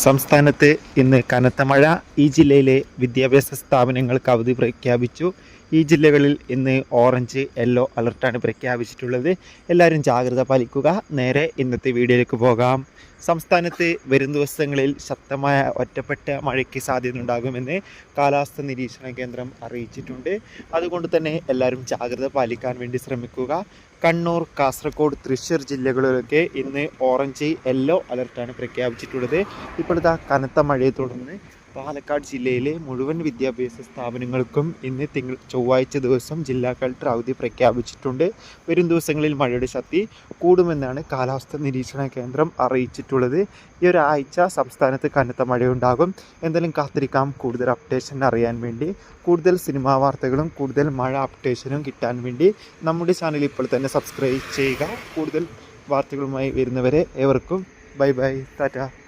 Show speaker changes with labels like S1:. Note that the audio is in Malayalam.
S1: സംസ്ഥാനത്ത് ഇന്ന് കനത്ത മഴ. ഈ ജില്ലയിലെ വിദ്യാഭ്യാസ സ്ഥാപനങ്ങൾക്ക് അവധി പ്രഖ്യാപിച്ചു. ഈ ജില്ലകളിൽ ഇന്ന് ഓറഞ്ച്, യെല്ലോ അലർട്ടാണ് പ്രഖ്യാപിച്ചിട്ടുള്ളത്. എല്ലാവരും ജാഗ്രത പാലിക്കുക. നേരെ ഇന്നത്തെ വീഡിയോയിലേക്ക് പോകാം. സംസ്ഥാനത്ത് വരും ദിവസങ്ങളിൽ ശക്തമായ ഒറ്റപ്പെട്ട മഴയ്ക്ക് സാധ്യതയുണ്ടാകുമെന്ന് കാലാവസ്ഥാ നിരീക്ഷണ കേന്ദ്രം അറിയിച്ചിട്ടുണ്ട്. അതുകൊണ്ട് തന്നെ എല്ലാവരും ജാഗ്രത പാലിക്കാൻ വേണ്ടി ശ്രമിക്കുക. കണ്ണൂർ, കാസർഗോഡ്, തൃശ്ശൂർ ജില്ലകളിലൊക്കെ ഇന്ന് ഓറഞ്ച്, യെല്ലോ അലർട്ടാണ് പ്രഖ്യാപിച്ചിട്ടുള്ളത്. ഇപ്പോഴത്തെ കനത്ത മഴയെ തുടർന്ന് പാലക്കാട് ജില്ലയിലെ മുഴുവൻ വിദ്യാഭ്യാസ സ്ഥാപനങ്ങൾക്കും ഇന്ന് ചൊവ്വാഴ്ച ദിവസം ജില്ലാ കളക്ടർ അവധി പ്രഖ്യാപിച്ചിട്ടുണ്ട്. വരും ദിവസങ്ങളിൽ മഴയുടെ ശക്തി കൂടുമെന്നാണ് കാലാവസ്ഥാ നിരീക്ഷണ കേന്ദ്രം അറിയിച്ചിട്ടുള്ളത്. ഈ ഒരാഴ്ച സംസ്ഥാനത്ത് കനത്ത മഴയുണ്ടാകും. എന്തായാലും കാത്തിരിക്കാം കൂടുതൽ അപ്ഡേഷൻ അറിയാൻ വേണ്ടി. കൂടുതൽ സിനിമാ വാർത്തകളും കൂടുതൽ മഴ അപ്ഡേഷനും കിട്ടാൻ വേണ്ടി നമ്മുടെ ചാനൽ ഇപ്പോൾ തന്നെ സബ്സ്ക്രൈബ് ചെയ്യുക. കൂടുതൽ വാർത്തകളുമായി വരുന്നവരെ ഏവർക്കും ബൈ ബൈ, ടാറ്റ.